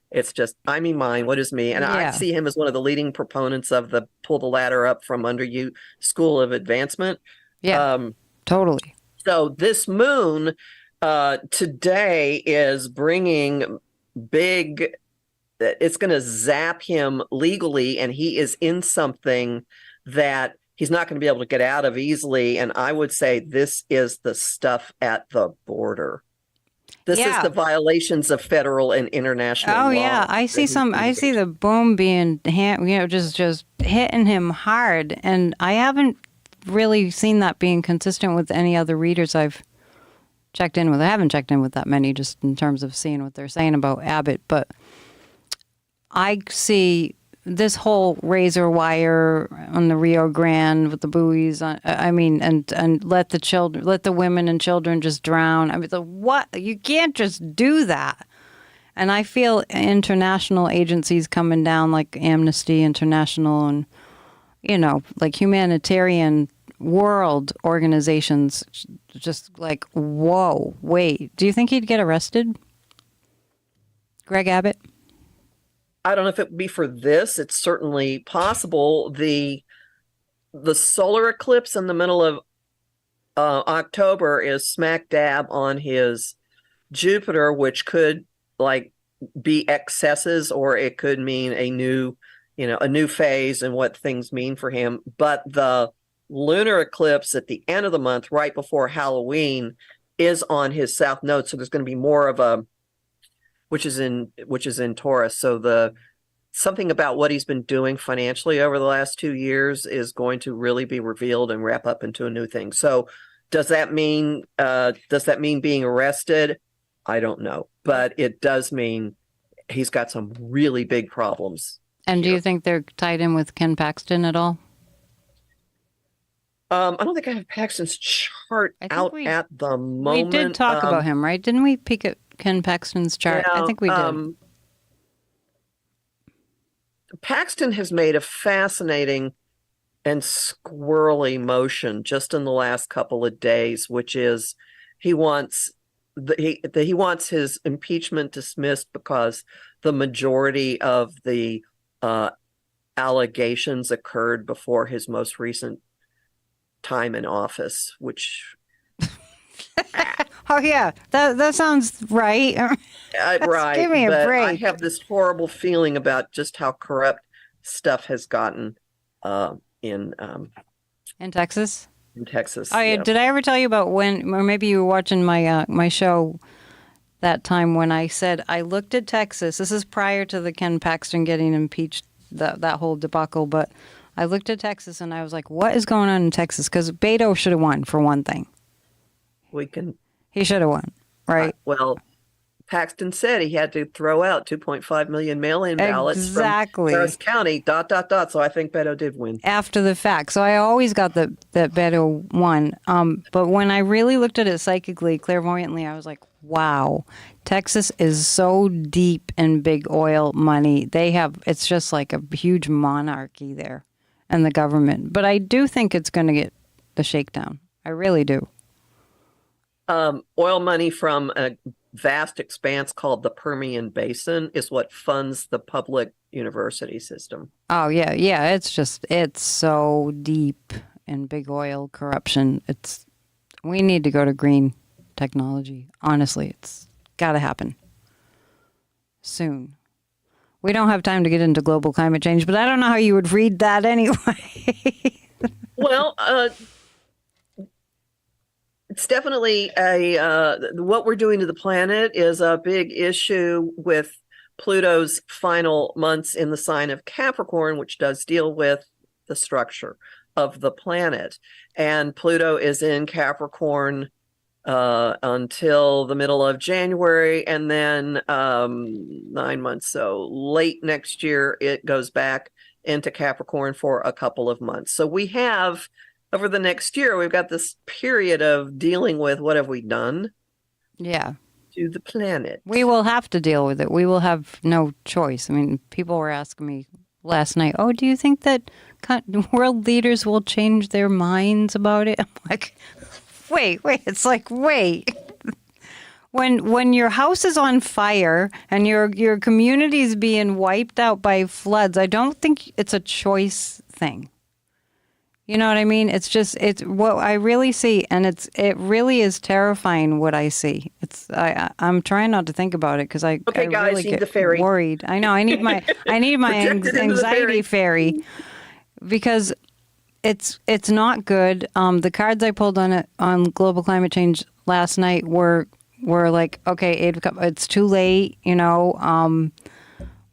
It's just I, me, mine. What is me? And I Yeah. see him as one of the leading proponents of the pull the ladder up from under you school of advancement. Yeah. Totally. So this moon today is bringing big, it's going to zap him legally, and he is in something that he's not going to be able to get out of easily. And I would say this is the stuff at the border. This is the violations of federal and international law. Oh yeah, I see the boom being just hitting him hard, and I haven't really seen that being consistent with any other readers I've checked in with. I haven't checked in with that many, just in terms of seeing what they're saying about Abbott, but I see this whole razor wire on the Rio Grande with the buoys on, and let the women and children just drown. I mean, what? You can't just do that. And I feel international agencies coming down like Amnesty International and, like humanitarian world organizations just like, whoa, wait. Do you think he'd get arrested? Greg Abbott? I don't know if it would be for this. It's certainly possible. The solar eclipse in the middle of October is smack dab on his Jupiter, which could be excesses, or it could mean a new phase and what things mean for him. But the lunar eclipse at the end of the month, right before Halloween, is on his south node. So there's going to be more of a, which is in Taurus. So something about what he's been doing financially over the last 2 years is going to really be revealed and wrap up into a new thing. So does that mean being arrested? I don't know, but it does mean he's got some really big problems. And do you think they're tied in with Ken Paxton at all? I don't think I have Paxton's chart out at the moment. We did talk about him, right? Didn't we peek at Ken Paxton's chart? Yeah, I think we did. Paxton has made a fascinating and squirrely motion just in the last couple of days, which is he wants his impeachment dismissed because the majority of the allegations occurred before his most recent time in office, which oh yeah, that sounds right. Right. Give me a break. I have this horrible feeling about just how corrupt stuff has gotten in Texas. In Texas. Oh yeah. Did I ever tell you about when, or maybe you were watching my show that time when I said I looked at Texas. This is prior to the Ken Paxton getting impeached, that whole debacle, but I looked at Texas and I was like, what is going on in Texas? Because Beto should have won, for one thing. He should have won, right? Well, Paxton said he had to throw out 2.5 million mail-in ballots from Harris County, ... So I think Beto did win. After the fact. So I always got that Beto won. But when I really looked at it psychically, clairvoyantly, I was like, wow, Texas is so deep in big oil money. It's just like a huge monarchy there and the government. But I do think it's going to get the shakedown. I really do. Oil money from a vast expanse called the Permian Basin is what funds the public university system. Oh yeah. It's so deep in big oil corruption. We need to go to green technology. Honestly, it's got to happen soon. We don't have time to get into global climate change, but I don't know how you would read that anyway. Well, it's definitely what we're doing to the planet is a big issue with Pluto's final months in the sign of Capricorn, which does deal with the structure of the planet. And Pluto is in Capricorn until the middle of January, and then 9 months, so late next year, it goes back into Capricorn for a couple of months. So we have, over the next year, we've got this period of dealing with what have we done to the planet. We will have to deal with it. We will have no choice. I mean, people were asking me last night, oh, do you think that world leaders will change their minds about it? I'm like, wait. It's like, wait. When your house is on fire and your community is being wiped out by floods, I don't think it's a choice thing. You know what I mean? It's what I really see, and it really is terrifying what I see. I'm trying not to think about it because I guys, really need get the fairy. worried. I know I need my anxiety fairy because it's not good. The cards I pulled on global climate change last night were like, okay, it's too late. You know,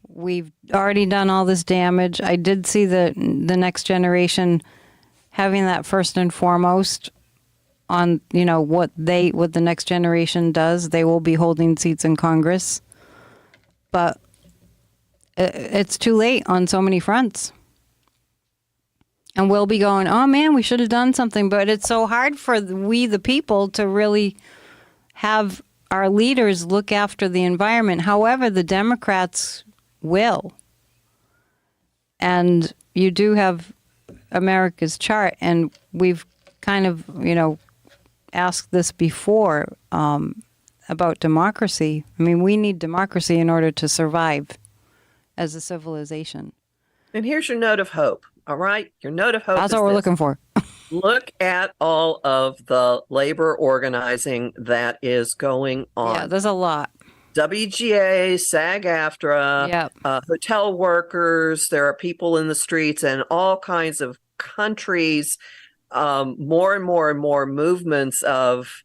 we've already done all this damage. I did see the next generation having that first and foremost on, you know, what the next generation does. They will be holding seats in Congress, but it's too late on so many fronts. And we'll be going, oh man, we should have done something. But it's so hard for we, the people, to really have our leaders look after the environment. However, the Democrats will. And you do have America's chart, and we've kind of, you know, asked this before about democracy. I mean, we need democracy in order to survive as a civilization. And here's your note of hope. All right, your note of hope. That's what we're looking for. Look at all of the labor organizing that is going on. Yeah, there's a lot. WGA, SAG-AFTRA, hotel workers, there are people in the streets in all kinds of countries, more and more and more movements of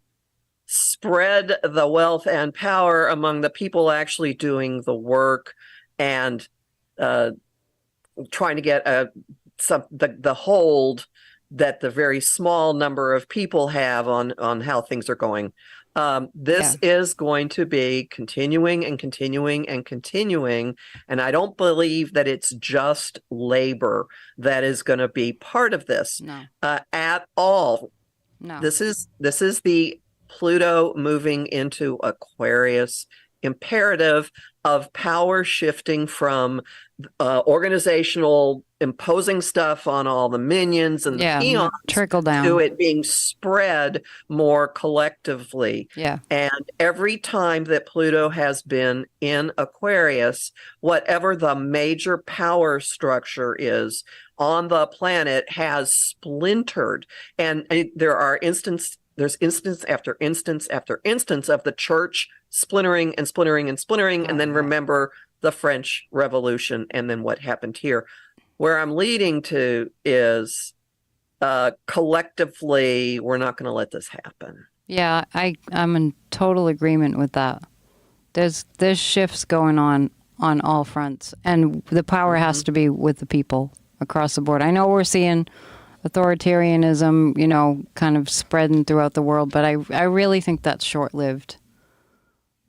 spread the wealth and power among the people actually doing the work, and trying to get the hold that the very small number of people have on how things are going. This is going to be continuing and continuing and continuing. And I don't believe that it's just labor that is going to be part of this at all. No. This is the Pluto moving into Aquarius imperative of power shifting from organizational imposing stuff on all the minions and the peons trickle down to it being spread more collectively. And every time that Pluto has been in Aquarius, whatever the major power structure is on the planet has splintered. And there's instance after instance after instance of the church splintering and splintering and splintering. And then remember the French Revolution and then what happened here. Where I'm leading to is collectively, we're not going to let this happen. Yeah, I'm in total agreement with that. There's shifts going on all fronts, and the power has to be with the people across the board. I know we're seeing authoritarianism, you know, kind of spreading throughout the world, but I really think that's short-lived.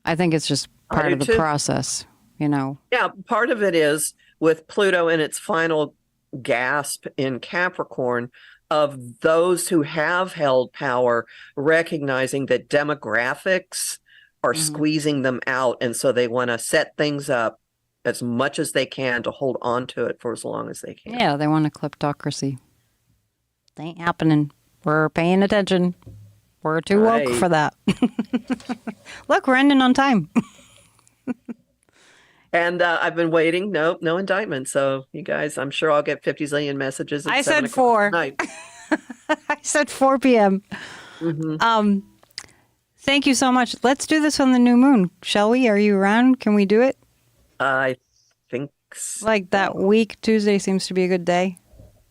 I think it's just part of the process, you know. Yeah, part of it is with Pluto in its final gasp in Capricorn, of those who have held power recognizing that demographics are squeezing them out, and so they want to set things up as much as they can to hold on to it for as long as they can. Yeah, they want a kleptocracy. It ain't happening. We're paying attention. We're too woke for that. Look, we're ending on time. And I've been waiting. No indictment. So you guys, I'm sure I'll get 50 zillion messages. I said 4. I said 4 p.m. Thank you so much. Let's do this on the new moon, shall we? Are you around? Can we do it? I think Like that week, Tuesday seems to be a good day.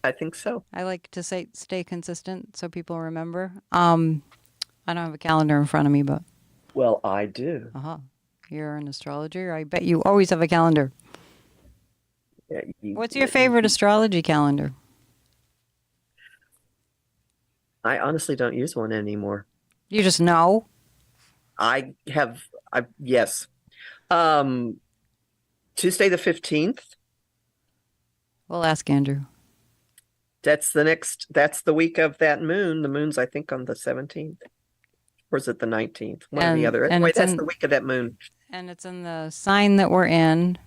I think so. I like to say stay consistent so people remember. I don't have a calendar in front of me, but Well, I do. you're an astrologer. I bet you always have a calendar. Yeah, What's your favorite astrology calendar? I honestly don't use one anymore. You just know? Yes. Tuesday the 15th. We'll ask Andrew. That's the week of that moon. The moon's, I think, on the 17th. Or is it the 19th? One or the other. Anyway, that's the week of that moon. And it's in the sign that we're in.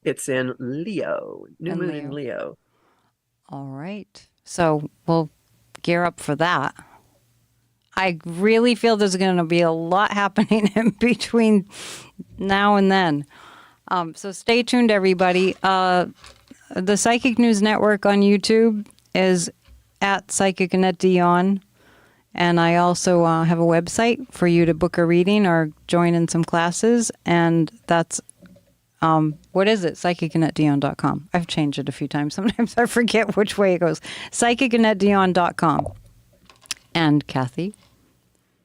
It's in Leo. New moon in Leo. All right. So we'll gear up for that. I really feel there's going to be a lot happening in between now and then. So stay tuned, everybody. The Psychic News Network on YouTube is at Psychic Annette Dion. And I also have a website for you to book a reading or join in some classes. And that's, what is it? PsychicAnnetteDion.com. I've changed it a few times. Sometimes I forget which way it goes. PsychicAnnetteDion.com. And Kathy?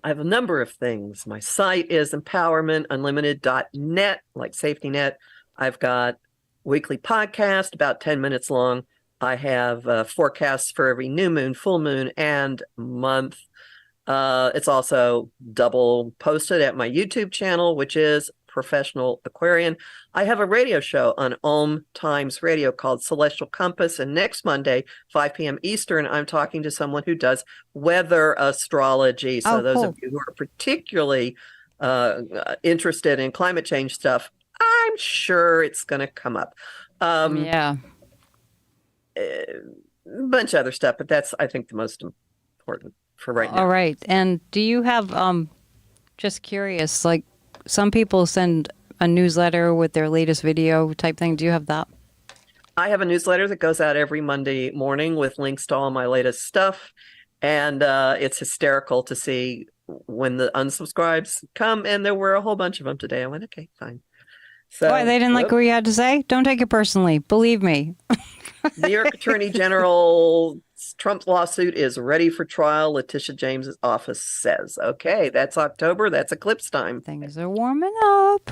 I have a number of things. My site is empowermentunlimited.net, like safety net. I've got weekly podcast, about 10 minutes long. I have forecasts for every new moon, full moon, and month. It's also double posted at my YouTube channel, which is Professional Aquarian. I have a radio show on Om Times Radio called Celestial Compass, and next Monday, 5 p.m. Eastern, I'm talking to someone who does weather astrology. So those of you who are particularly interested in climate change stuff, I'm sure it's going to come up. Yeah. A bunch of other stuff, but that's, I think, the most important for right now. All right. And do you have, just curious, like some people send a newsletter with their latest video type thing. Do you have that? I have a newsletter that goes out every Monday morning with links to all my latest stuff. And it's hysterical to see when the unsubscribes come. And there were a whole bunch of them today. I went, okay, fine. So, why, they didn't like what you had to say? Don't take it personally. Believe me. New York Attorney General Trump lawsuit is ready for trial, Letitia James's office says. Okay, that's October. That's eclipse time. Things are warming up.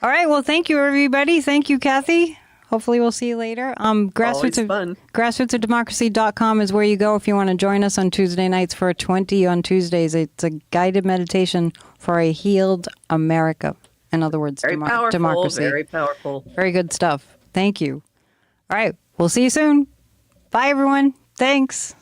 All right. Well, thank you, everybody. Thank you, Kathy. Hopefully we'll see you later. Grassrootsofdemocracy.com is where you go if you want to join us on Tuesday nights for 20 on Tuesdays. It's a guided meditation for a healed America. In other words, very powerful, democracy. Very powerful. Very good stuff. Thank you. All right. We'll see you soon. Bye, everyone. Thanks.